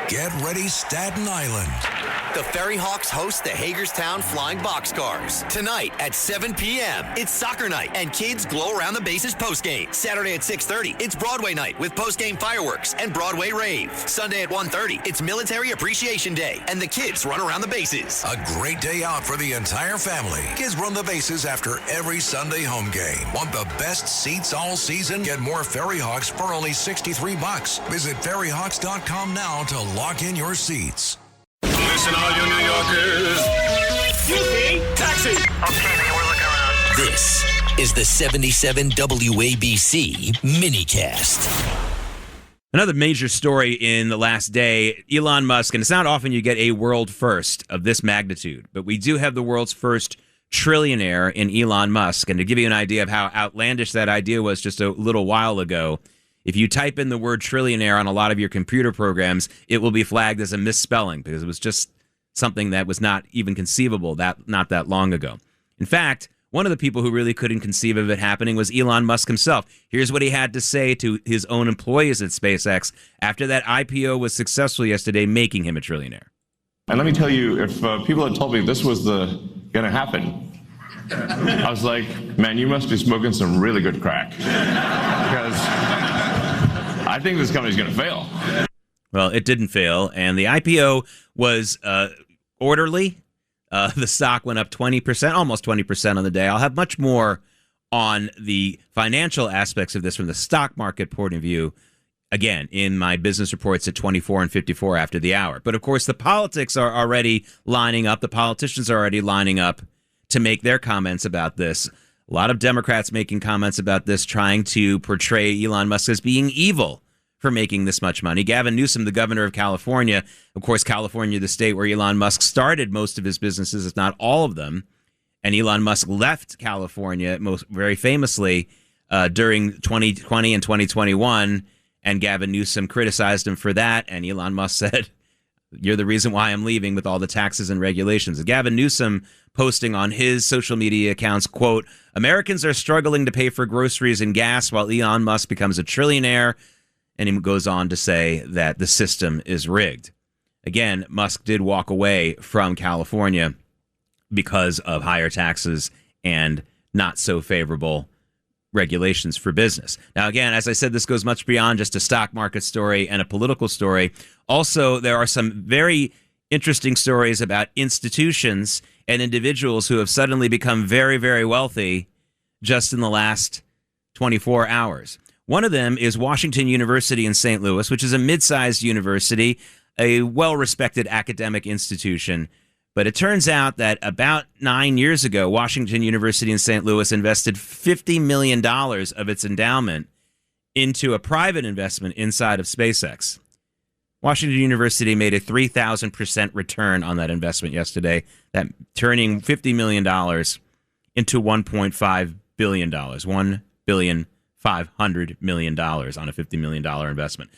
Get ready, Staten Island. The Ferry Hawks host the Hagerstown Flying Boxcars. Tonight at 7 p.m., it's soccer night, and kids glow around the bases postgame. Saturday at 6:30, it's Broadway night with postgame fireworks and Broadway rave. Sunday at 1:30, it's Military Appreciation Day, and the kids run around the bases. A great day out for the entire family. Kids run the bases after every Sunday home game. Want the best seats all season? Get more Ferry Hawks for only $63. Visit ferryhawks.com now to lock in your seats. Listen, all you New Yorkers. Excuse me, taxi. Okay, man, we're looking around. This is the 77 WABC minicast. Another major story in the last day, Elon Musk, and it's not often you get a world first of this magnitude, but we do have the world's first trillionaire in Elon Musk. And to give you an idea of how outlandish that idea was just a little while ago, if you type in the word trillionaire on a lot of your computer programs, it will be flagged as a misspelling because it was just something that was not even conceivable not that long ago. In fact, one of the people who really couldn't conceive of it happening was Elon Musk himself. Here's what he had to say to his own employees at SpaceX after that IPO was successful yesterday, making him a trillionaire. And let me tell you, if people had told me this was going to happen, I was like, man, you must be smoking some really good crack. Because I think this company's going to fail. Well, it didn't fail, and the IPO was orderly. The stock went up 20%, almost 20% on the day. I'll have much more on the financial aspects of this from the stock market point of view, again, in my business reports at 24 and 54 after the hour. But, of course, the politics are already lining up. The politicians are already lining up to make their comments about this. A lot of Democrats making comments about this, trying to portray Elon Musk as being evil for making this much money. Gavin Newsom, the governor of California, of course, California, the state where Elon Musk started most of his businesses, if not all of them. And Elon Musk left California very famously during 2020 and 2021. And Gavin Newsom criticized him for that. And Elon Musk said, "You're the reason why I'm leaving with all the taxes and regulations." And Gavin Newsom posting on his social media accounts, quote, "Americans are struggling to pay for groceries and gas while Elon Musk becomes a trillionaire." And he goes on to say that the system is rigged. Again, Musk did walk away from California because of higher taxes and not so favorable regulations for business. Now, again, as I said, this goes much beyond just a stock market story and a political story. Also, there are some very interesting stories about institutions and individuals who have suddenly become very, very wealthy just in the last 24 hours. One of them is Washington University in St. Louis, which is a mid-sized university, a well-respected academic institution. But it turns out that about 9 years ago, Washington University in St. Louis invested $50 million of its endowment into a private investment inside of SpaceX. Washington University made a 3,000% return on that investment yesterday, that turning $50 million into $1.5 billion, $1,500 million on a $50 million investment.